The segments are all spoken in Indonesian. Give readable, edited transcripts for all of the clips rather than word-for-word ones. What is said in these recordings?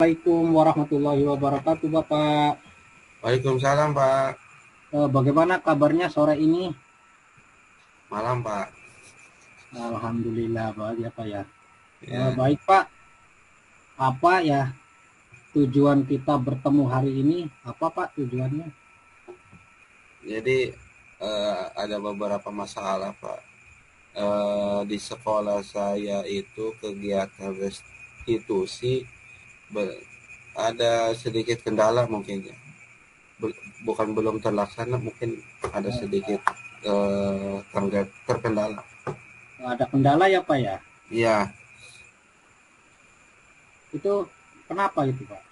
Assalamualaikum warahmatullahi wabarakatuh, Bapak. Waalaikumsalam Pak. Bagaimana kabarnya sore ini? Malam Pak. Alhamdulillah baik ya, Pak ya. Ya, Baik, Pak. Apa ya tujuan kita bertemu hari ini? Apa, Pak, tujuannya? jadi ada beberapa masalah Pak. Di sekolah saya itu kegiatan restitusi be- ada sedikit kendala mungkin ya. Bukan belum terlaksana, mungkin ada Eh, sedikit terkendala. ada kendala ya, Pak ya? Iya, Itu kenapa itu, Pak?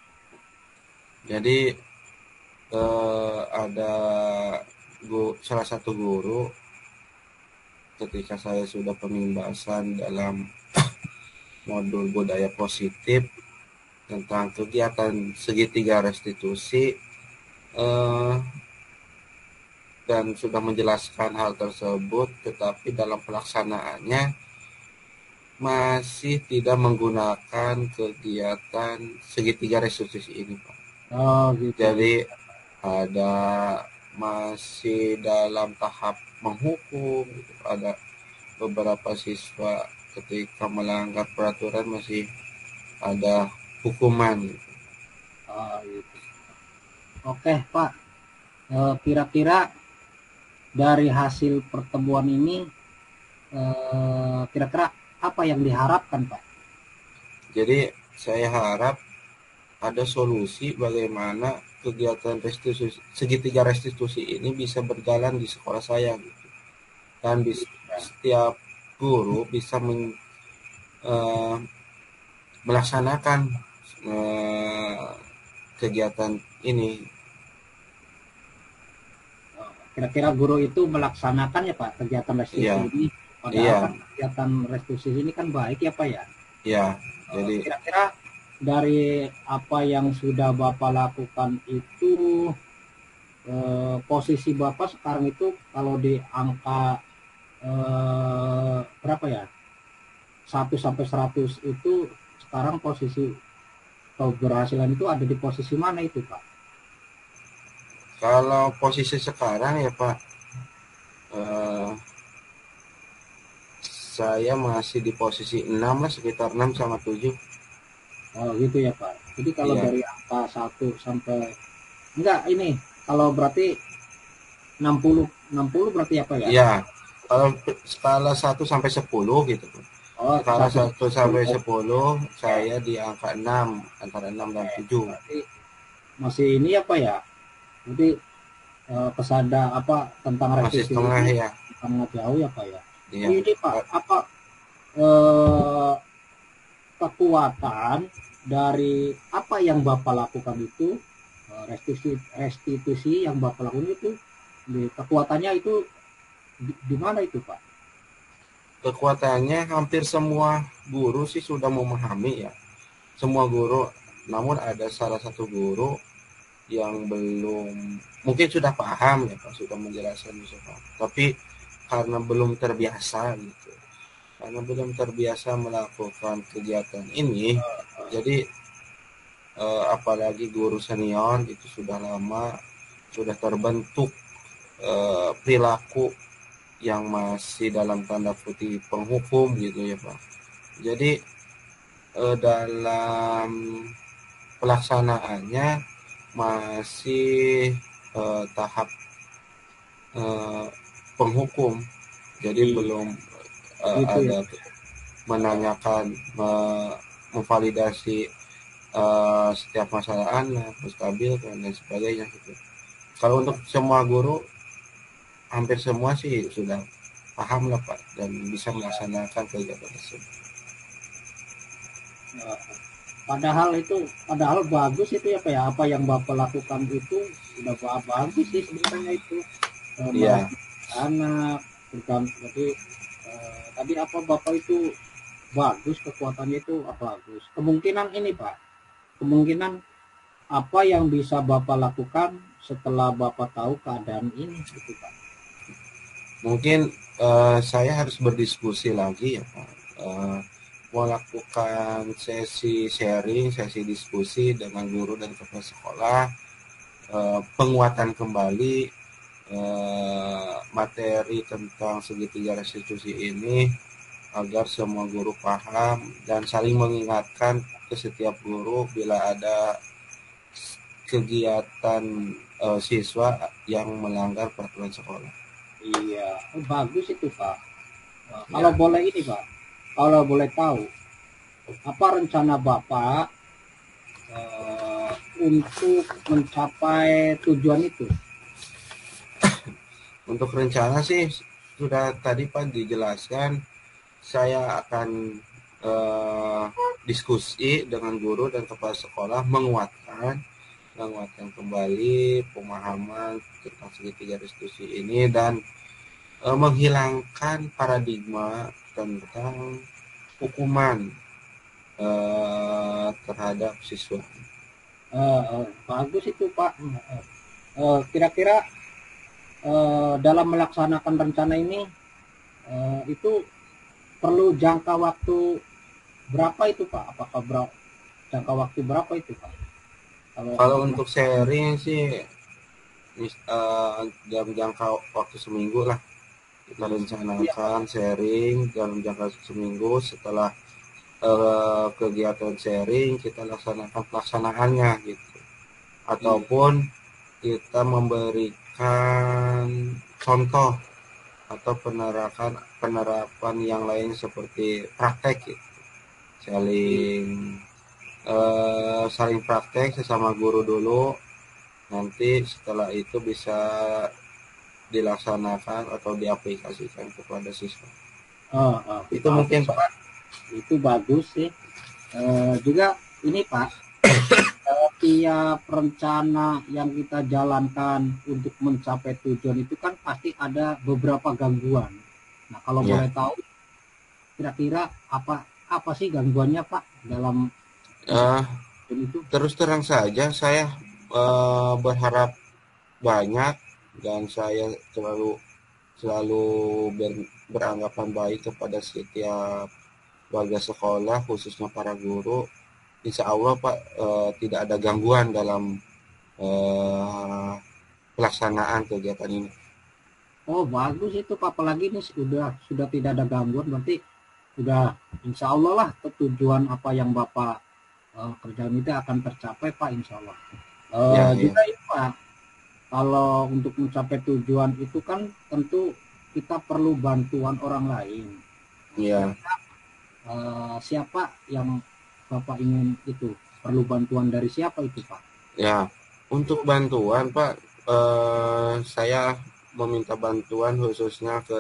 jadi ada salah satu guru ketika saya sudah penimbasan dalam modul budaya positif tentang kegiatan segitiga restitusi, eh, dan sudah menjelaskan hal tersebut, tetapi dalam pelaksanaannya masih tidak menggunakan kegiatan segitiga restitusi ini, Pak. Oh, gitu. Jadi ada masih dalam tahap menghukum, gitu. Ada beberapa siswa ketika melanggar peraturan masih ada hukuman, gitu. Oh, gitu. Oke, Pak. Kira-kira dari hasil pertemuan ini, kira-kira apa yang diharapkan, Pak? Jadi saya harap ada solusi bagaimana kegiatan restitusi, segitiga restitusi ini bisa berjalan di sekolah saya, gitu. Dan setiap guru bisa eh, melaksanakan eh, kegiatan ini. Kira-kira guru itu melaksanakan ya, Pak, kegiatan restitusi Iya, ini. Padahal iya, kan kegiatan restitusi ini kan baik ya, Pak ya. iya. Jadi Kira-kira dari apa yang sudah Bapak lakukan itu, posisi Bapak sekarang itu kalau di angka berapa ya? 1 sampai 100 itu sekarang posisi keberhasilan itu ada di posisi mana itu, Pak? kalau posisi sekarang ya Pak, eh, saya masih di posisi 6 lah, sekitar 6 sama 7. Oh, gitu ya, Pak. Jadi kalau Iya, dari angka 1 sampai enggak ini, kalau berarti 60 60 berarti apa ya? iya. Kalau skala 1 sampai 10 gitu. Oh, Skala satu sampai 10. 1 sampai 10 Oke. saya di angka 6, antara 6 dan 7. Berarti masih ini apa ya? Jadi pesada apa tentang Masih revisi setengah ini ya. sangat jauh ya, Pak ya. Iya. Ini Pak, apa eh, kekuatan dari apa yang Bapak lakukan itu, restitusi restitusi yang Bapak lakukan itu, kekuatannya itu di mana itu, Pak? Kekuatannya hampir semua guru sih sudah memahami ya. Semua guru, namun ada salah satu guru yang belum, mungkin sudah paham ya Pak, sudah menjelaskan bisa paham. Tapi karena belum terbiasa gitu. Karena belum terbiasa melakukan kegiatan ini, jadi apalagi guru senior itu sudah lama, sudah terbentuk perilaku yang masih dalam tanda kutip penghukum gitu ya Pak. Jadi dalam pelaksanaannya masih tahap eh, penghukum, jadi Iya, belum gitu ya. ada menanyakan, memvalidasi setiap masalah anak, menstabilkan dan sebagainya gitu. Kalau untuk semua guru, hampir semua sih sudah paham lah Pak, dan bisa melaksanakan kegiatan tersebut. Eh, padahal bagus itu ya, Pak ya. Apa yang Bapak lakukan itu udah bagus sih sebenarnya itu. Iya, Merekrut anak, jadi tadi apa Bapak itu bagus, kekuatannya itu bagus. Kemungkinan ini, Pak, kemungkinan apa yang bisa Bapak lakukan setelah Bapak tahu keadaan ini gitu, Pak? mungkin saya harus berdiskusi lagi ya Pak, melakukan sesi sharing, sesi diskusi dengan guru dan kepala sekolah, penguatan kembali materi tentang segitiga restitusi ini agar semua guru paham dan saling mengingatkan ke setiap guru bila ada kegiatan siswa yang melanggar peraturan sekolah. Iya, bagus itu Pak. Kalau boleh ini Pak, kalau boleh tahu, apa rencana Bapak untuk mencapai tujuan itu? Untuk rencana sih sudah tadi Pak dijelaskan, saya akan diskusi dengan guru dan kepala sekolah menguatkan kembali pemahaman tentang segitiga restitusi ini dan menghilangkan paradigma tentang hukuman terhadap siswa. Bagus itu Pak. Kira-kira dalam melaksanakan rencana ini itu perlu jangka waktu berapa itu Pak? Apakah jangka waktu berapa itu Pak? Kalau untuk sharing sih dalam jangka waktu seminggu lah kita rencanakan sharing dalam jangka seminggu. Setelah kegiatan sharing kita laksanakan pelaksanaannya gitu, ataupun kita memberikan contoh atau penerapan yang lain seperti praktek gitu. Saling praktek sesama guru dulu, nanti setelah itu bisa dilaksanakan atau diaplikasikan kepada siswa. Itu mungkin Pak. Itu bagus sih. Juga ini Pak, tiap rencana yang kita jalankan untuk mencapai tujuan itu kan pasti ada beberapa gangguan. Nah kalau boleh tahu, kira-kira apa sih gangguannya Pak dalam itu? Terus terang saja saya berharap banyak dan saya selalu beranggapan baik kepada setiap warga sekolah, khususnya para guru. Insya Allah Pak tidak ada gangguan dalam pelaksanaan kegiatan ini. Oh bagus itu Pak, apalagi ini sudah tidak ada gangguan, berarti sudah insya Allah lah tujuan apa yang Bapak kerjaan itu akan tercapai Pak, insya Allah. Juga ya Pak, kalau untuk mencapai tujuan itu kan tentu kita perlu bantuan orang lain. Iya. Siapa yang Bapak ingin itu? Perlu bantuan dari siapa itu Pak? Ya, untuk bantuan Pak, saya meminta bantuan khususnya ke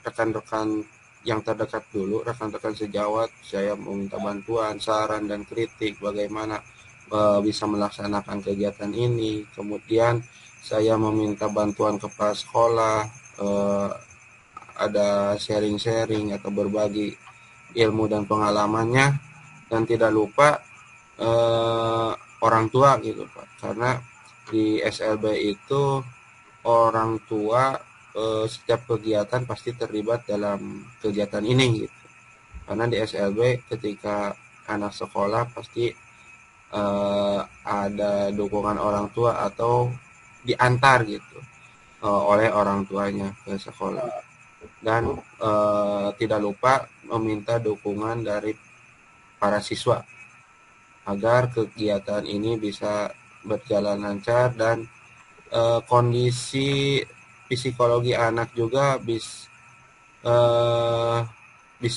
rekan-rekan yang terdekat dulu, rekan-rekan sejawat. Saya meminta bantuan, saran dan kritik bagaimana bisa melaksanakan kegiatan ini. Kemudian saya meminta bantuan kepala sekolah, ada sharing-sharing atau berbagi ilmu dan pengalamannya, dan tidak lupa orang tua gitu Pak, karena di SLB itu orang tua setiap kegiatan pasti terlibat dalam kegiatan ini gitu, karena di SLB ketika anak sekolah pasti ada dukungan orang tua atau diantar gitu oleh orang tuanya ke sekolah. Dan tidak lupa meminta dukungan dari para siswa agar kegiatan ini bisa berjalan lancar dan kondisi psikologi anak juga bisa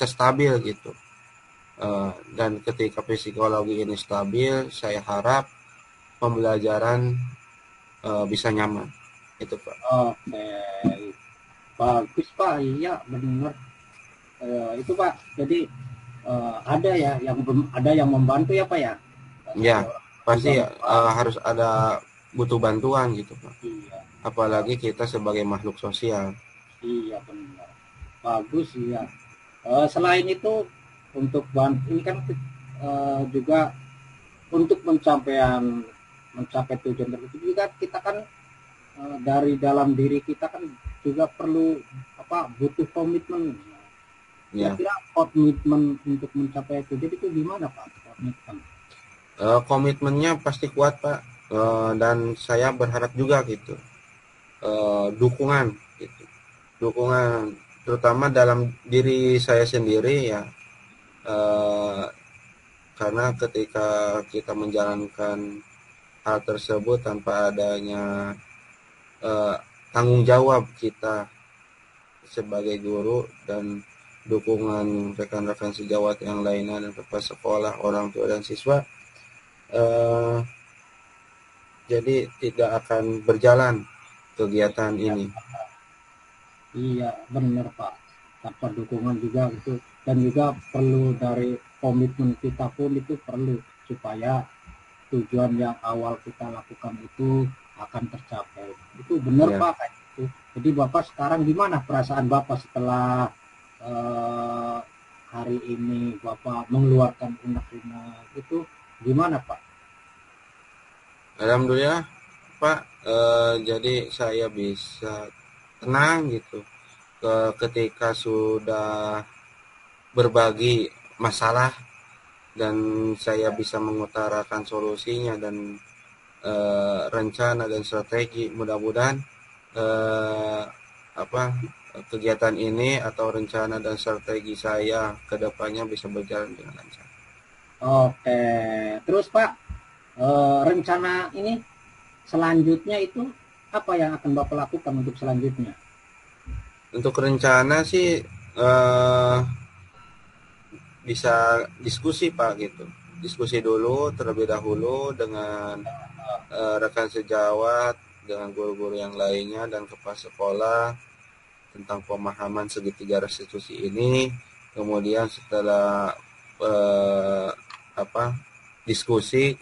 stabil gitu. Dan ketika psikologi ini stabil, saya harap pembelajaran bisa nyaman. Itu Pak. Oke. Bagus Pak, iya benar. Itu Pak, jadi ada yang membantu ya Pak ya? Ya, pasti harus ada butuh bantuan gitu Pak. Iya. Apalagi kita sebagai makhluk sosial. Iya benar. Bagus ya. Selain itu untuk ini kan juga untuk mencapai tujuan tertentu juga kita kan dari dalam diri kita kan juga perlu butuh komitmen. Ya. Kira-kira komitmen untuk mencapai itu, jadi itu gimana Pak komitmen? Komitmennya pasti kuat Pak. Dan saya berharap juga gitu, dukungan gitu, dukungan terutama dalam diri saya sendiri ya, eh, karena ketika kita menjalankan hal tersebut tanpa adanya eh, tanggung jawab kita sebagai guru dan dukungan rekan-rekan sejawat yang lainnya dan kepala sekolah, orang tua dan siswa, eh, jadi tidak akan berjalan kegiatan Ya, ini. iya benar Pak, tanpa dukungan juga itu, dan juga perlu dari komitmen kita pun itu perlu supaya tujuan yang awal kita lakukan itu akan tercapai. Itu benar Ya, Pak kayak gitu. Jadi Bapak sekarang gimana perasaan Bapak setelah hari ini Bapak mengeluarkan unek-unek itu, gimana Pak? alhamdulillah Pak. Jadi saya bisa tenang gitu ketika sudah berbagi masalah dan saya bisa mengutarakan solusinya dan rencana dan strategi. Mudah-mudahan eh, apa kegiatan ini atau rencana dan strategi saya ke depannya bisa berjalan dengan lancar. Oke, terus Pak, rencana ini selanjutnya itu apa yang akan Bapak lakukan untuk selanjutnya? Untuk rencana sih eh, bisa diskusi Pak gitu. Diskusi dulu terlebih dahulu dengan rekan sejawat, dengan guru-guru yang lainnya dan kepala sekolah tentang pemahaman segitiga restitusi ini. Kemudian setelah eh, apa diskusi,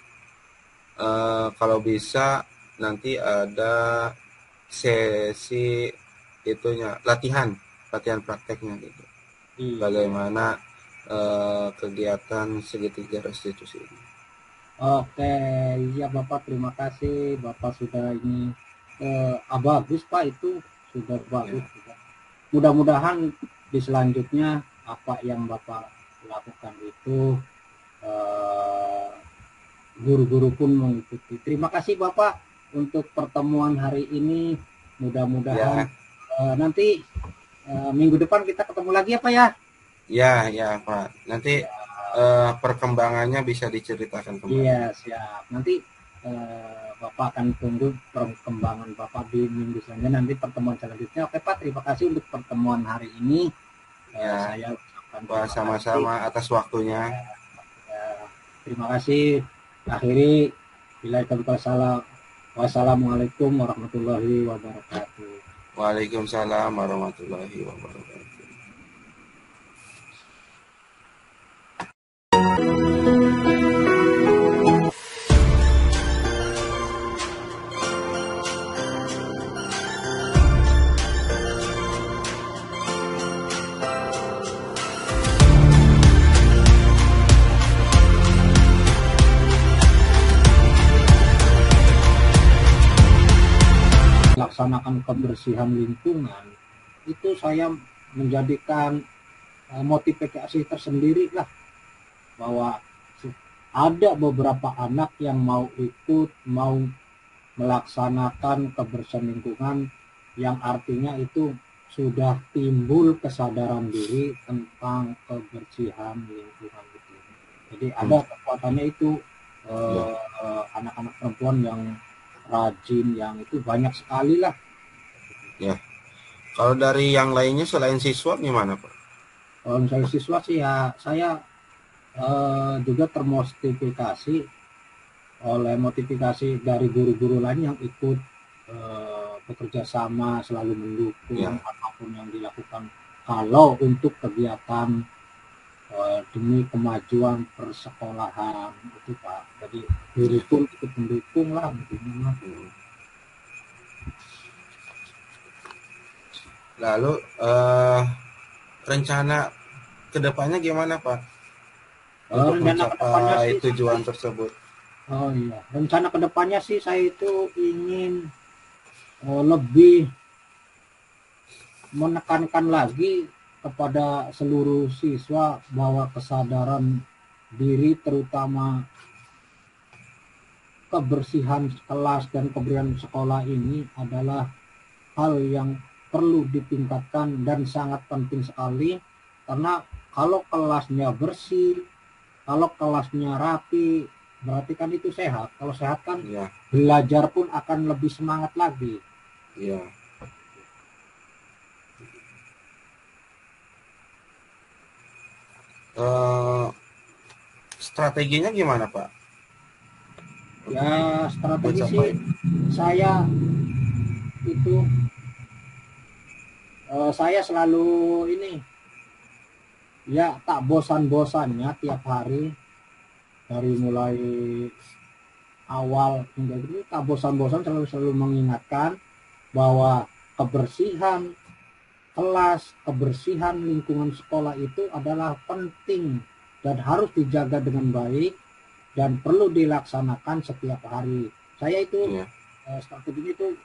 kalau bisa nanti ada sesi itunya latihan latihan prakteknya gitu. Iya. Bagaimana kegiatan segitiga restitusi ini. Oke, iya Bapak, terima kasih Bapak sudah ini, bagus Pak, itu sudah bagus Ya, juga. Mudah-mudahan di selanjutnya apa yang Bapak lakukan itu eh, guru-guru pun mengikuti. Terima kasih Bapak untuk pertemuan hari ini. Mudah-mudahan ya, nanti minggu depan kita ketemu lagi ya Pak ya. ya, ya Pak. Nanti perkembangannya bisa diceritakan kembali. Iya, siap. Nanti Bapak akan tunggu perkembangan Bapak di minggu selanjutnya, nanti pertemuan selanjutnya. Oke Pak, terima kasih untuk pertemuan hari ini. Ya, Saya ucapkan Pak, terima kasih. sama-sama atas waktunya. Ya, terima kasih. Akhiri, bila salam. Wassalamualaikum warahmatullahi wabarakatuh. Waalaikumsalam warahmatullahi wabarakatuh. Laksanakan kebersihan lingkungan, itu saya menjadikan motivasi tersendiri lah, bahwa ada beberapa anak yang mau ikut, mau melaksanakan kebersihan lingkungan, yang artinya itu sudah timbul kesadaran diri tentang kebersihan lingkungan itu. Jadi ada kekuatannya itu, Ya, anak-anak perempuan yang rajin, yang itu banyak sekali lah. ya. Kalau dari yang lainnya selain siswa gimana Pak? Kalau misalnya siswa sih ya saya juga termotivasi oleh motivasi dari guru-guru lain yang ikut bekerja sama, selalu mendukung Ya, apapun yang dilakukan kalau untuk kegiatan demi kemajuan persekolahan itu Pak. Jadi guru ya. pun ikut mendukung lah begini. Lalu rencana kedepannya gimana Pak untuk Rencana kedepannya mencapai sih tujuan tersebut? oh iya, rencana kedepannya sih saya itu ingin lebih menekankan lagi kepada seluruh siswa bahwa kesadaran diri, terutama kebersihan kelas dan kebersihan sekolah ini adalah hal yang perlu ditingkatkan dan sangat penting sekali, karena kalau kelasnya bersih, kalau kelasnya rapi, berarti kan itu sehat. Kalau sehat kan Ya, belajar pun akan lebih semangat lagi. ya. Eh, strateginya gimana Pak? Ya strategi sih, Mencapai, saya itu saya selalu ini, ya tak bosan-bosannya tiap hari dari mulai awal hingga ini, tak bosan-bosan selalu mengingatkan bahwa kebersihan kelas, kebersihan lingkungan sekolah itu adalah penting dan harus dijaga dengan baik dan perlu dilaksanakan setiap hari. Saya itu ya, strategi itu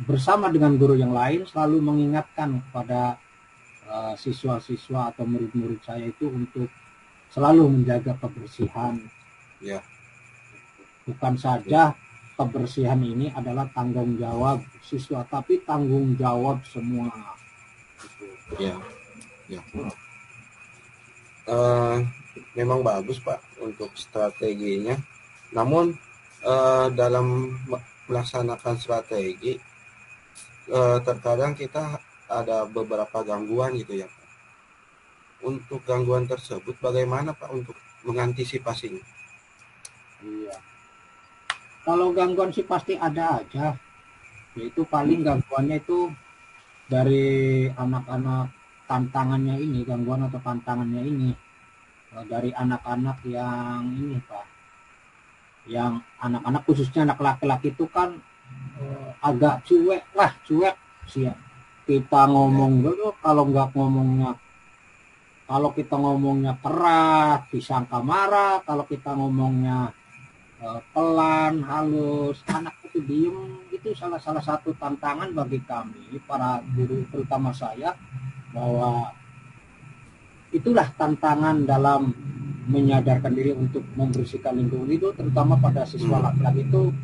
bersama dengan guru yang lain selalu mengingatkan kepada siswa-siswa atau murid-murid saya itu untuk selalu menjaga kebersihan. ya, Bukan saja kebersihan ini adalah tanggung jawab siswa, tapi tanggung jawab semua. ya, ya. Eh, memang bagus Pak untuk strateginya. Namun dalam melaksanakan strategi, terkadang kita ada beberapa gangguan gitu ya. Untuk gangguan tersebut bagaimana Pak untuk mengantisipasinya? Iya. Kalau gangguan sih pasti ada aja. Yaitu paling gangguannya itu dari anak-anak, tantangannya ini, gangguan atau tantangannya ini dari anak-anak yang ini Pak. Yang anak-anak khususnya anak laki-laki itu kan agak cuek lah, cuek sih ya. Kita ngomong dulu, kalau kita ngomongnya keras disangka marah, kalau kita ngomongnya pelan, halus, anak itu diem. Itu salah satu tantangan bagi kami para guru, terutama saya, bahwa itulah tantangan dalam menyadarkan diri untuk membersihkan lingkungan itu, terutama pada siswa laki-laki itu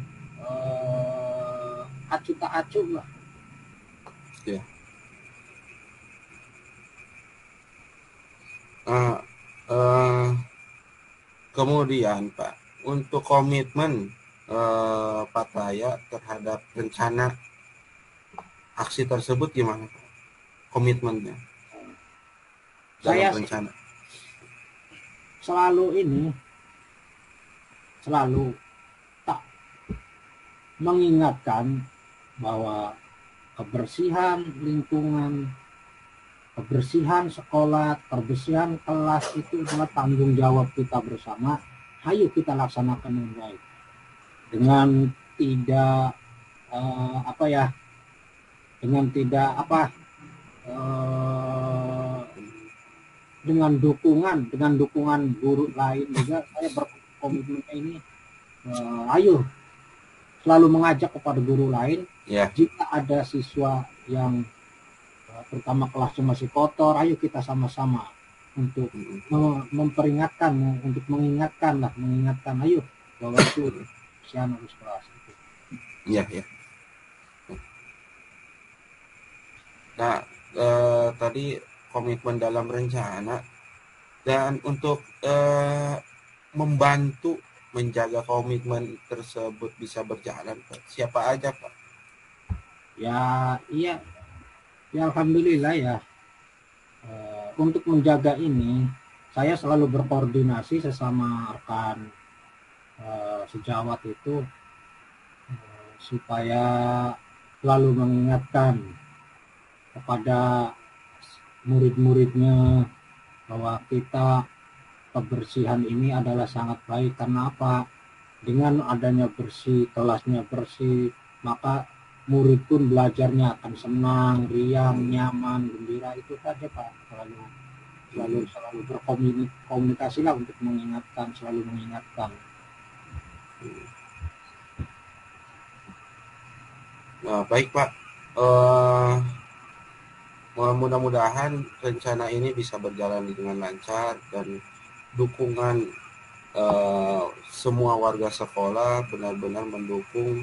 acuh tak acuh lah. Ya. Nah, kemudian Pak, untuk komitmen Pak Taya terhadap rencana aksi tersebut gimana Pak? Komitmennya dalam Saya rencana. selalu tak mengingatkan bahwa kebersihan lingkungan, kebersihan sekolah, kebersihan kelas itu adalah tanggung jawab kita bersama. Ayo kita laksanakan dengan baik, dengan tidak dengan dukungan guru lain juga. Saya berkomitmen ini, ayo selalu mengajak kepada guru lain, Ya, jika ada siswa yang terutama kelasnya masih kotor, ayo kita sama-sama untuk memperingatkan, untuk mengingatkan, ayo bahwa itu kebersihan harus kelas. ya, ya. Nah, tadi komitmen dalam rencana dan untuk membantu menjaga komitmen tersebut bisa berjalan, Pak. Siapa aja, Pak? Ya, iya, ya alhamdulillah ya. Untuk menjaga ini, saya selalu berkoordinasi sesama rekan sejawat itu, supaya selalu mengingatkan kepada murid-muridnya bahwa kebersihan ini adalah sangat baik. Karena apa? Dengan adanya bersih, kelasnya bersih, maka murid pun belajarnya akan senang, riang, nyaman, gembira. Itu saja Pak. Selalu berkomunikasi lah untuk mengingatkan, selalu mengingatkan. Nah, baik Pak. Mudah-mudahan rencana ini bisa berjalan dengan lancar dan dukungan semua warga sekolah benar-benar mendukung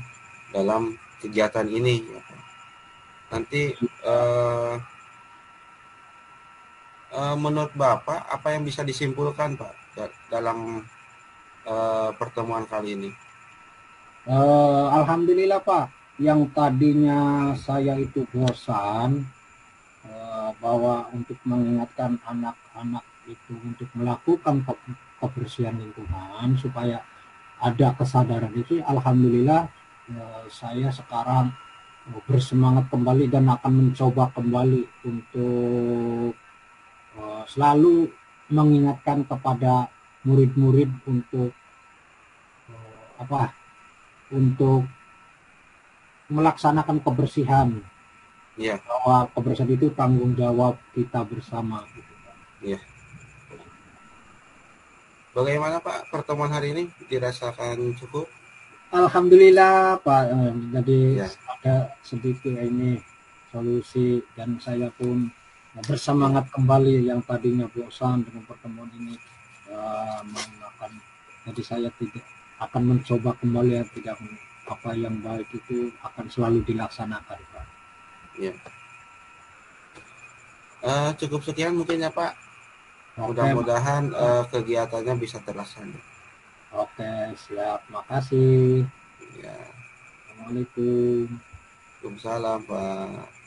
dalam kegiatan ini. Nanti menurut Bapak apa yang bisa disimpulkan Pak dalam pertemuan kali ini? Alhamdulillah Pak, yang tadinya saya itu bosan bahwa untuk mengingatkan anak-anak itu untuk melakukan kebersihan lingkungan supaya ada kesadaran itu, alhamdulillah saya sekarang bersemangat kembali dan akan mencoba kembali untuk selalu mengingatkan kepada murid-murid untuk untuk melaksanakan kebersihan. Iya. Bahwa kebersihan itu tanggung jawab kita bersama. Iya. Bagaimana Pak pertemuan hari ini, dirasakan cukup? Alhamdulillah Pak, jadi Ya. ada sedikit ini solusi dan saya pun bersemangat kembali yang tadinya bosan dengan pertemuan ini. Jadi saya tidak akan mencoba kembali ya, tidak apa yang baik itu akan selalu dilaksanakan Pak. Ya. Cukup sekian mungkin ya Pak. Oke, mudah-mudahan kegiatannya bisa terlaksana. Oke, siap. Makasih. Ya. Assalamualaikum. Waalaikumsalam Pak.